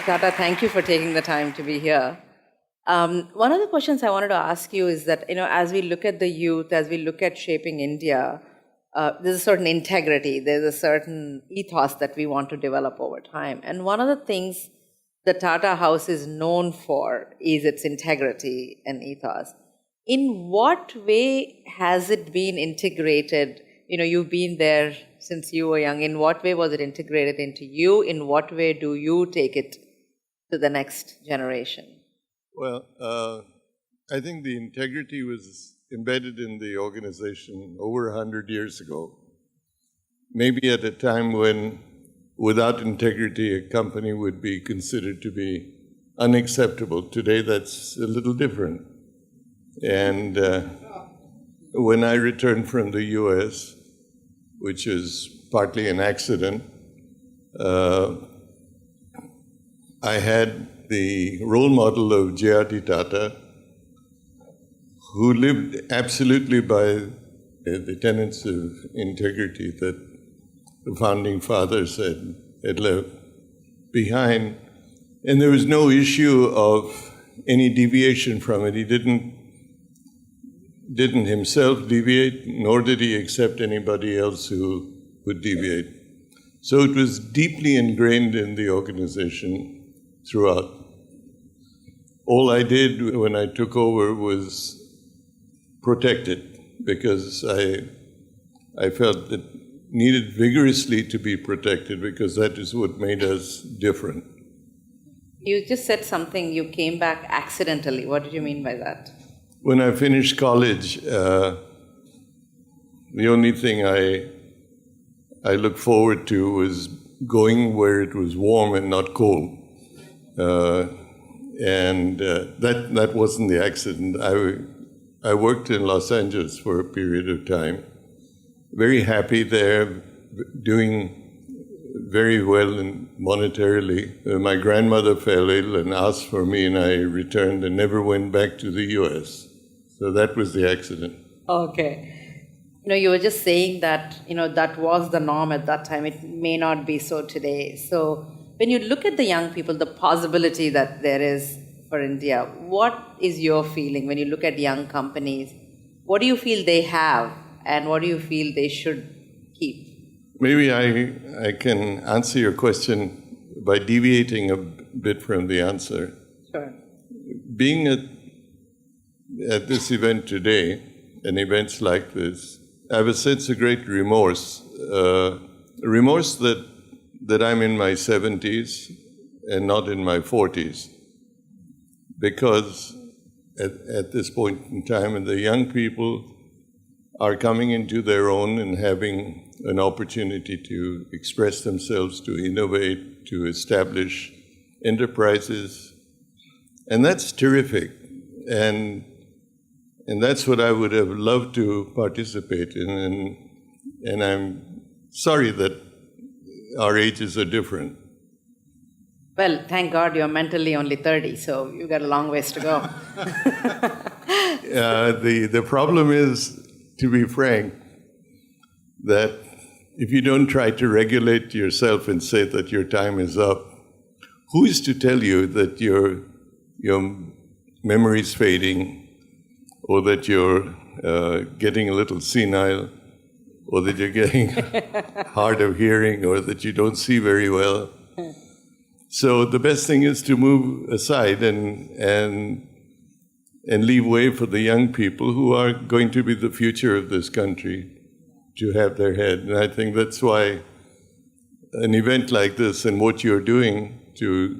Dr. Tata, thank you for taking the time to be here. One of the questions I wanted to ask you is that, as we look at the youth, as we look at shaping India, there's a certain integrity, there's a certain ethos that we want to develop over time. And one of the things the Tata House is known for is its integrity and ethos. In what way has it been integrated? You've been there since you were young. In what way was it integrated into you? In what way do you take it to the next generation? Well, I think the integrity was embedded in the organization over 100 years ago. Maybe at a time when, without integrity, a company would be considered to be unacceptable. Today, that's a little different. And when I returned from the US, which is partly an accident, I had the role model of Ratan Tata, who lived absolutely by the tenets of integrity that the founding fathers had left behind. And there was no issue of any deviation from it. He didn't himself deviate, nor did he accept anybody else who would deviate. So it was deeply ingrained in the organization throughout. All I did when I took over was protect it, because I felt it needed vigorously to be protected, because that is what made us different. You just said something, you came back accidentally. What did you mean by that? When I finished college, the only thing I looked forward to was going where it was warm and not cold. And that wasn't the accident. I worked in Los Angeles for a period of time. Very happy there, doing very well monetarily. My grandmother fell ill and asked for me, and I returned and never went back to the US. So that was the accident. Okay. You were just saying that, that was the norm at that time. It may not be so today. So when you look at the young people, the possibility that there is for India, what is your feeling when you look at young companies? What do you feel they have, and what do you feel they should keep? Maybe I can answer your question by deviating a bit from the answer. Sure. Being at this event today, and events like this, I have a sense of great remorse. Remorse that I'm in my 70s and not in my 40s. Because at this point in time, and the young people are coming into their own and having an opportunity to express themselves, to innovate, to establish enterprises. And that's terrific. And that's what I would have loved to participate in. And I'm sorry that our ages are different. Well, thank God you're mentally only 30, so you've got a long ways to go. The problem is, to be frank, that if you don't try to regulate yourself and say that your time is up, who is to tell you that your memory's fading, or that you're getting a little senile, or that you're getting hard of hearing, or that you don't see very well? So the best thing is to move aside and leave way for the young people who are going to be the future of this country to have their head. And I think that's why an event like this and what you're doing to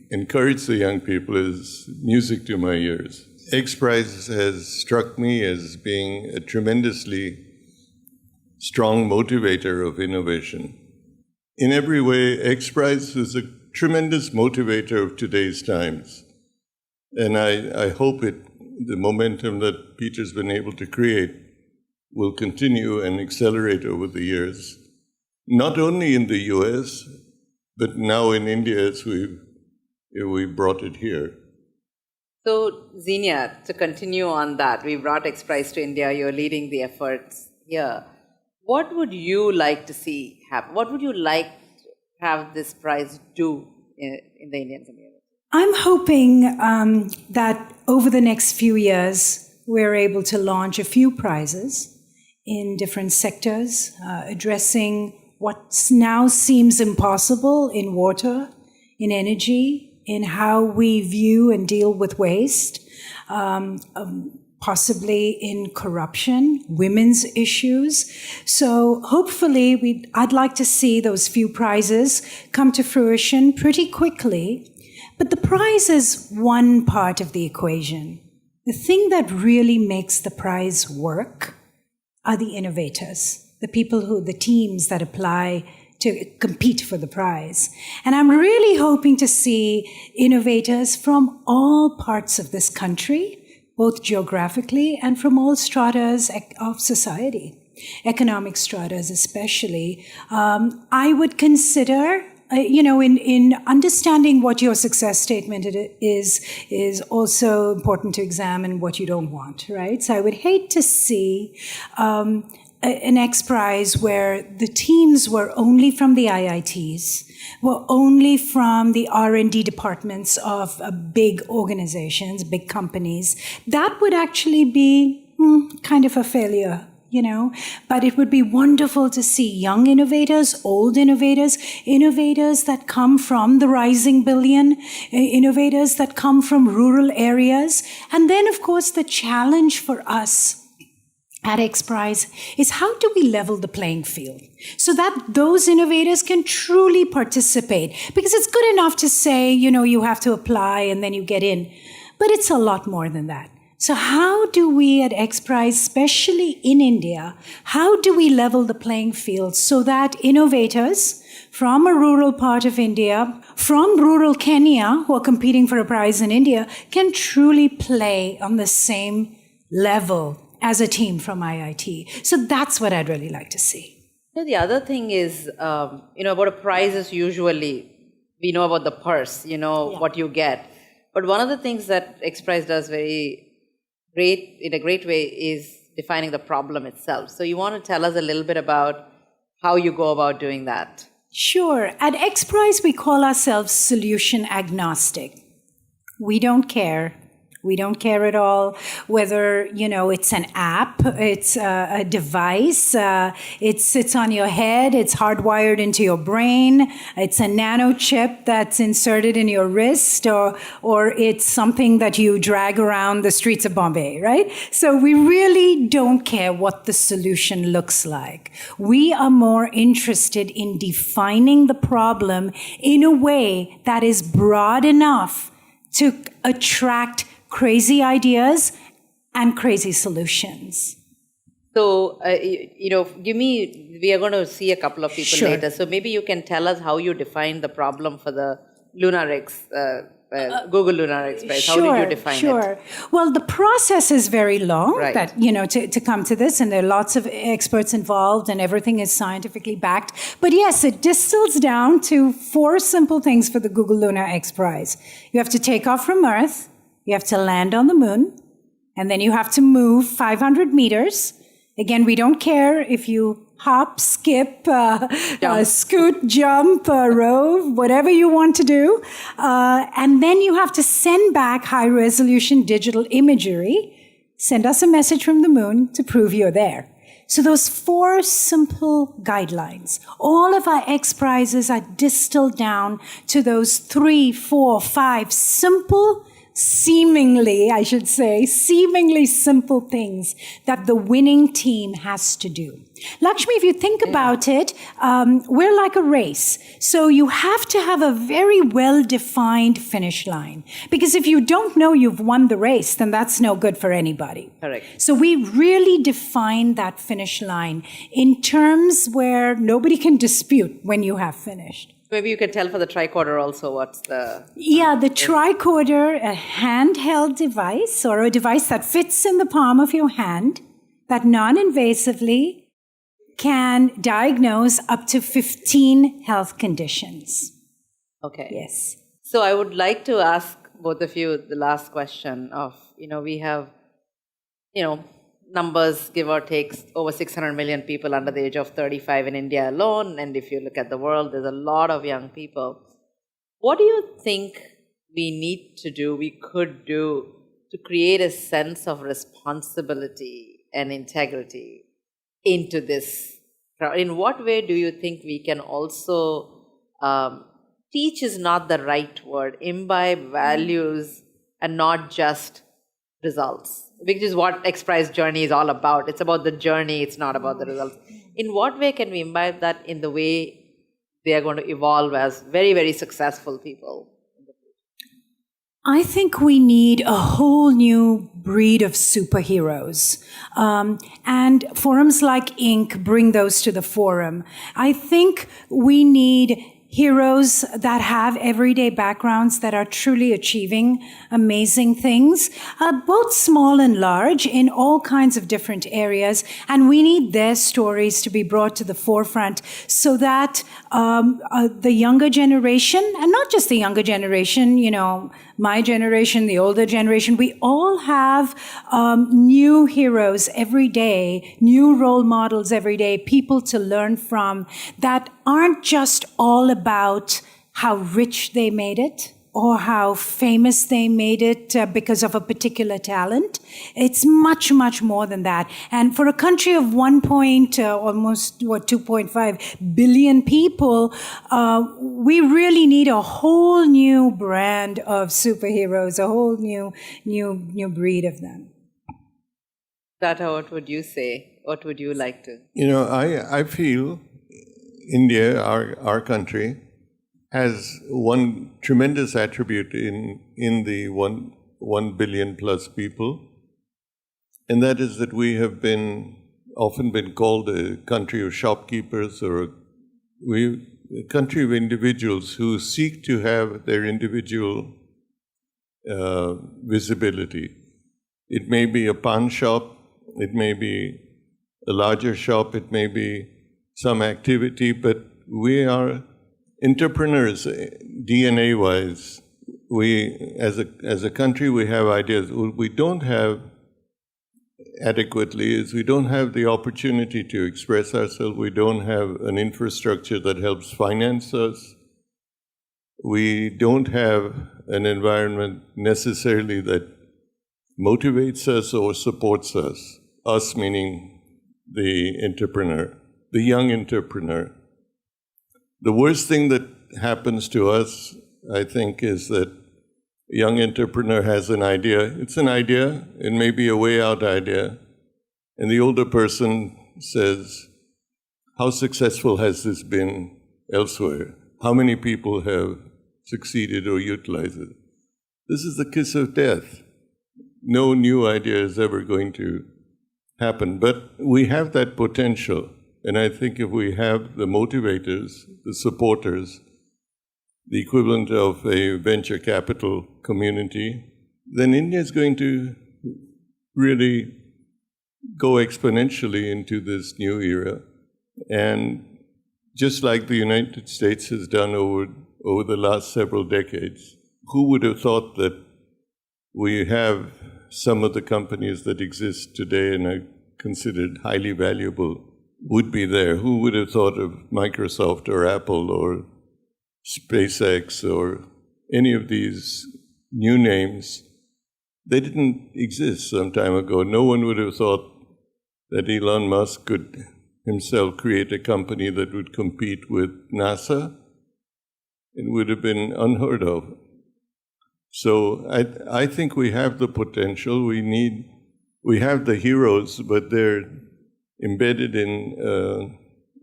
encourage the young people is music to my ears. X Prize has struck me as being a tremendously strong motivator of innovation. In every way, X Prize is a tremendous motivator of today's times. And I hope the momentum that Peter's been able to create will continue and accelerate over the years, not only in the US, but now in India as we brought it here. So, Xenia, to continue on that, we brought X Prize to India, you're leading the efforts here. What would you like to see happen? What would you like to have this prize do in the Indian community? I'm hoping that over the next few years, we're able to launch a few prizes in different sectors, addressing what now seems impossible in water, in energy, in how we view and deal with waste, possibly in corruption, women's issues. So hopefully, I'd like to see those few prizes come to fruition pretty quickly. But the prize is one part of the equation. The thing that really makes the prize work are the innovators, the teams that apply to compete for the prize. And I'm really hoping to see innovators from all parts of this country, both geographically and from all stratas of society, economic stratas especially. I would consider, in understanding what your success statement is also important to examine what you don't want, right? So I would hate to see an X Prize where the teams were only from the IITs, were only from the R&D departments of big organizations, big companies. That would actually be kind of a failure. But it would be wonderful to see young innovators, old innovators, innovators that come from the rising billion, innovators that come from rural areas. And then, of course, the challenge for us at X Prize is how do we level the playing field so that those innovators can truly participate? Because it's good enough to say, you have to apply and then you get in, but it's a lot more than that. So how do we at X Prize, especially in India, how do we level the playing field so that innovators from a rural part of India, from rural Kenya, who are competing for a prize in India, can truly play on the same level as a team from IIT? So that's what I'd really like to see. The other thing is, about a prize is usually, we know about the purse, what you get. But one of the things that X Prize does in a great way is defining the problem itself. So you want to tell us a little bit about how you go about doing that? Sure. At X Prize, we call ourselves solution agnostic. We don't care. We don't care at all whether, it's an app, it's a device, it sits on your head, it's hardwired into your brain, it's a nano chip that's inserted in your wrist, or it's something that you drag around the streets of Bombay, right? So we really don't care what the solution looks like. We are more interested in defining the problem in a way that is broad enough to attract crazy ideas and crazy solutions. So, we are going to see a couple of people later. So maybe you can tell us how you define the problem for the Lunar X, Google Lunar X Prize. How did you define it? Sure. Well, the process is very long, right, that, to come to this, and there are lots of experts involved, and everything is scientifically backed. But yes, it distills down to 4 simple things for the Google Lunar X Prize. You have to take off from Earth, you have to land on the moon, and then you have to move 500 meters. Again, we don't care if you hop, skip, scoot, jump, rove, whatever you want to do. And then you have to send back high-resolution digital imagery, send us a message from the moon to prove you're there. So those 4 simple guidelines, all of our X Prizes are distilled down to those 3, 4, 5 simple, seemingly simple things that the winning team has to do. Lakshmi, if you think about it, we're like a race. So you have to have a very well-defined finish line. Because if you don't know you've won the race, then that's no good for anybody. Correct. So we really define that finish line in terms where nobody can dispute when you have finished. Maybe you can tell for the tricorder also what's the... Yeah, the tricorder, a handheld device or a device that fits in the palm of your hand that non-invasively can diagnose up to 15 health conditions. Okay. Yes. So I would like to ask both of you the last question of, we have, numbers, give or take, over 600 million people under the age of 35 in India alone. And if you look at the world, there's a lot of young people. What do you think we need to do, we could do to create a sense of responsibility and integrity into this? In what way do you think we can also teach is not the right word, imbibe values and not just results, which is what XPRIZE journey is all about. It's about the journey, it's not about the results. In what way can we imbibe that in the way they are going to evolve as very, very successful people? I think we need a whole new breed of superheroes. And forums like Inc. bring those to the forum. I think we need heroes that have everyday backgrounds that are truly achieving amazing things, both small and large, in all kinds of different areas. And we need their stories to be brought to the forefront so that the younger generation, and not just the younger generation, you know, my generation, the older generation, we all have new heroes every day, new role models every day, people to learn from that aren't just all about how rich they made it or how famous they made it because of a particular talent. It's much, much more than that. And for a country of 2.5 billion people, we really need a whole new brand of superheroes, a whole new breed of them. Tata, what would you say? What would you like to? You know, I feel India, our country, has one tremendous attribute in the 1 billion plus people, and that is that we have often been called a country of shopkeepers, or a country of individuals who seek to have their individual visibility. It may be a pawn shop, it may be a larger shop, it may be some activity, but we are entrepreneurs, DNA-wise. We, as a country, we have ideas. What we don't have adequately is we don't have the opportunity to express ourselves. We don't have an infrastructure that helps finance us. We don't have an environment necessarily that motivates us or supports us. Us meaning the entrepreneur, the young entrepreneur. The worst thing that happens to us, I think, is that a young entrepreneur has an idea. It's an idea, it may be a way out idea, and the older person says, how successful has this been elsewhere? How many people have succeeded or utilized it? This is the kiss of death. No new idea is ever going to happen, but we have that potential. And I think if we have the motivators, the supporters, the equivalent of a venture capital community, then India is going to really go exponentially into this new era. And just like the United States has done over the last several decades, who would have thought that we have some of the companies that exist today and are considered highly valuable would be there? Who would have thought of Microsoft or Apple or SpaceX or any of these new names? They didn't exist some time ago. No one would have thought that Elon Musk could himself create a company that would compete with NASA. It would have been unheard of. So I think we have the potential. We have the heroes, but they're embedded in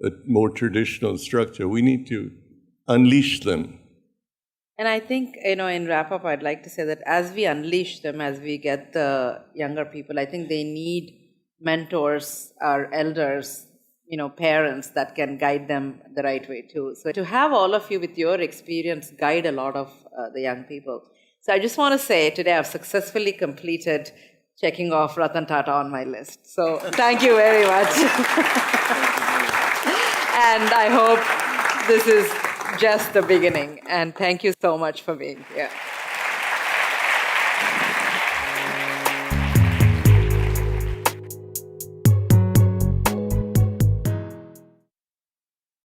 a more traditional structure. We need to unleash them. And I think, in wrap-up, I'd like to say that as we unleash them, as we get the younger people, I think they need mentors or elders, parents that can guide them the right way too. So to have all of you with your experience guide a lot of the young people. So I just want to say today I've successfully completed checking off Ratan Tata on my list. So thank you very much. And I hope this is just the beginning. And thank you so much for being here.